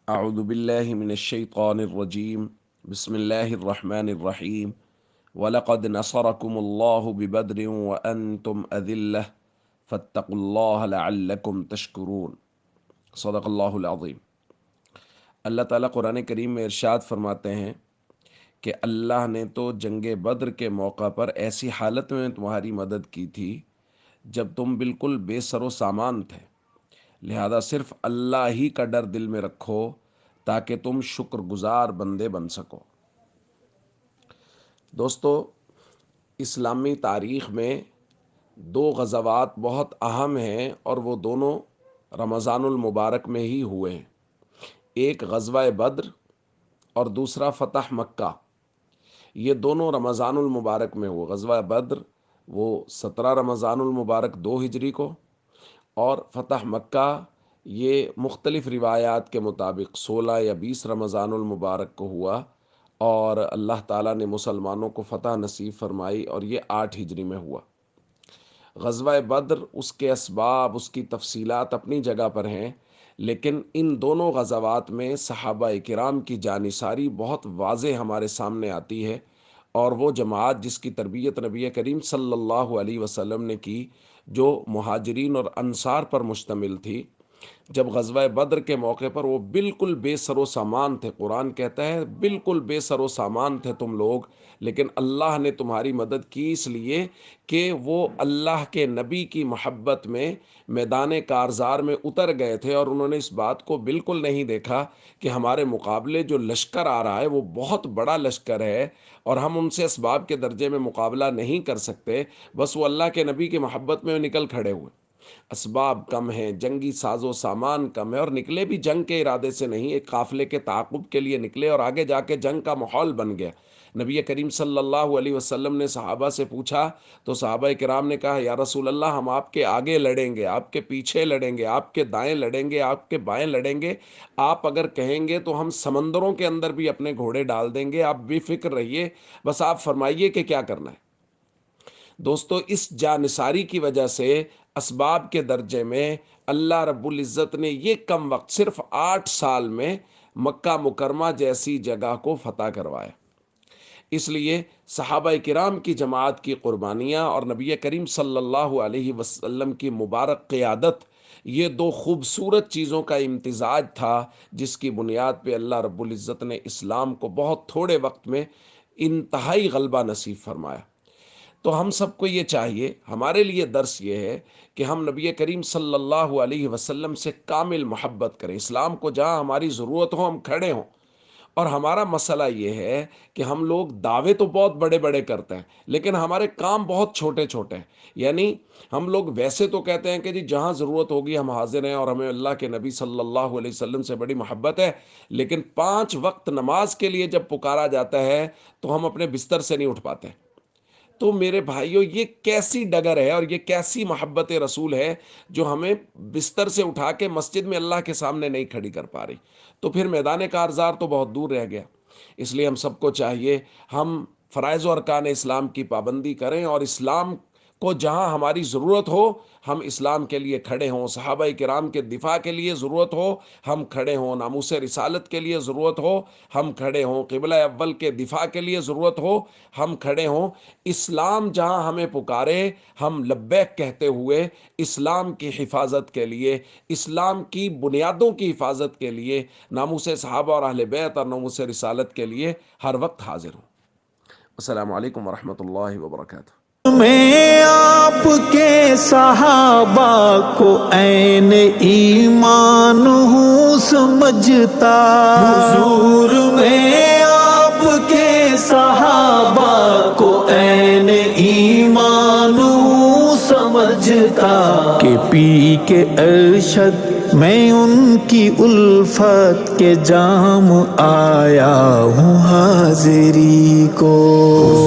اعوذ باللہ من الشیطان الرجیم بسم اللہ الرحمن الرحیم وَلَقَدْ نَصَرَكُمُ اللَّهُ بِبَدْرٍ وَأَنْتُمْ أَذِلَّةٌ فَاتَّقُوا اللَّهَ لَعَلَّكُمْ تَشْكُرُونَ صدق اللہ العظیم۔ اللہ تعالیٰ قرآن کریم میں ارشاد فرماتے ہیں کہ اللہ نے تو جنگ بدر کے موقع پر ایسی حالت میں تمہاری مدد کی تھی جب تم بالکل بے سر و سامان تھے، لہذا صرف اللہ ہی کا ڈر دل میں رکھو تاکہ تم شکر گزار بندے بن سکو۔ دوستو، اسلامی تاریخ میں دو غزوات بہت اہم ہیں اور وہ دونوں رمضان المبارک میں ہی ہوئے ہیں۔ ایک غزوہ بدر اور دوسرا فتح مکہ، یہ دونوں رمضان المبارک میں ہوئے۔ غزوہ بدر وہ 17 رمضان المبارک 2 ہجری کو، اور فتح مکہ یہ مختلف روایات کے مطابق 16 یا 20 رمضان المبارک کو ہوا، اور اللہ تعالیٰ نے مسلمانوں کو فتح نصیب فرمائی اور یہ 8 ہجری میں ہوا۔ غزوہ بدر، اس کے اسباب، اس کی تفصیلات اپنی جگہ پر ہیں، لیکن ان دونوں غزوات میں صحابہ کرام کی جانثاری بہت واضح ہمارے سامنے آتی ہے، اور وہ جماعت جس کی تربیت نبی کریم صلی اللہ علیہ وسلم نے کی، جو مہاجرین اور انصار پر مشتمل تھی، جب غزوہ بدر کے موقع پر وہ بالکل بے سر و سامان تھے۔ قرآن کہتا ہے بالکل بے سر و سامان تھے تم لوگ، لیکن اللہ نے تمہاری مدد کی اس لیے کہ وہ اللہ کے نبی کی محبت میں میدان کارزار میں اتر گئے تھے، اور انہوں نے اس بات کو بالکل نہیں دیکھا کہ ہمارے مقابلے جو لشکر آ رہا ہے وہ بہت بڑا لشکر ہے اور ہم ان سے اسباب کے درجے میں مقابلہ نہیں کر سکتے، بس وہ اللہ کے نبی کی محبت میں نکل کھڑے ہوئے۔ اسباب کم ہیں، جنگی ساز و سامان کم ہے، اور نکلے بھی جنگ کے ارادے سے نہیں، ایک قافلے کے تعاقب کے لیے نکلے، اور آگے جا کے جنگ کا ماحول بن گیا۔ نبی کریم صلی اللہ علیہ وسلم نے صحابہ سے پوچھا تو صحابہ کرام نے کہا، یا رسول اللہ، ہم آپ کے آگے لڑیں گے، آپ کے پیچھے لڑیں گے، آپ کے دائیں لڑیں گے، آپ کے بائیں لڑیں گے، آپ اگر کہیں گے تو ہم سمندروں کے اندر بھی اپنے گھوڑے ڈال دیں گے، آپ بے فکر رہیے، بس آپ فرمائیے کہ کیا کرنا ہے۔ دوستو، اس جانثاری کی وجہ سے اسباب کے درجے میں اللہ رب العزت نے یہ کم وقت، صرف 8 سال میں مکہ مکرمہ جیسی جگہ کو فتح کروایا۔ اس لیے صحابہ کرام کی جماعت کی قربانیاں اور نبی کریم صلی اللہ علیہ وسلم کی مبارک قیادت، یہ دو خوبصورت چیزوں کا امتزاج تھا جس کی بنیاد پہ اللہ رب العزت نے اسلام کو بہت تھوڑے وقت میں انتہائی غلبہ نصیب فرمایا۔ تو ہم سب کو یہ چاہیے، ہمارے لیے درس یہ ہے کہ ہم نبی کریم صلی اللہ علیہ وسلم سے کامل محبت کریں، اسلام کو جہاں ہماری ضرورت ہو ہم کھڑے ہوں۔ اور ہمارا مسئلہ یہ ہے کہ ہم لوگ دعوے تو بہت بڑے بڑے کرتے ہیں، لیکن ہمارے کام بہت چھوٹے چھوٹے ہیں۔ یعنی ہم لوگ ویسے تو کہتے ہیں کہ جی جہاں ضرورت ہوگی ہم حاضر ہیں اور ہمیں اللہ کے نبی صلی اللہ علیہ وسلم سے بڑی محبت ہے، لیکن 5 وقت نماز کے لیے جب پکارا جاتا ہے تو ہم اپنے بستر سے نہیں اٹھ پاتے۔ تو میرے بھائیوں، یہ کیسی ڈگر ہے اور یہ کیسی محبت رسول ہے جو ہمیں بستر سے اٹھا کے مسجد میں اللہ کے سامنے نہیں کھڑی کر پا رہی؟ تو پھر میدان کارزار تو بہت دور رہ گیا۔ اس لیے ہم سب کو چاہیے ہم فرائض و ارکان اسلام کی پابندی کریں، اور اسلام کو جہاں ہماری ضرورت ہو ہم اسلام کے لیے کھڑے ہوں، صحابہ کرام کے دفاع کے لیے ضرورت ہو ہم کھڑے ہوں، ناموس رسالت کے لیے ضرورت ہو ہم کھڑے ہوں، قبلہ اول کے دفاع کے لیے ضرورت ہو ہم کھڑے ہوں۔ اسلام جہاں ہمیں پکارے ہم لبیک کہتے ہوئے اسلام کی حفاظت کے لیے، اسلام کی بنیادوں کی حفاظت کے لیے، ناموس صحابہ اور اہل بیت اور ناموس رسالت کے لیے ہر وقت حاضر ہوں۔ السلام علیکم ورحمۃ اللہ وبرکاتہ۔ میں آپ کے صحابہ کو عین ایمان ہوں سمجھتا، حضور میں آپ کے صحابہ کو عین ایمان ہوں سمجھتا، کہ پی کے ارشد میں ان کی الفت کے جام آیا ہوں حاضری کو۔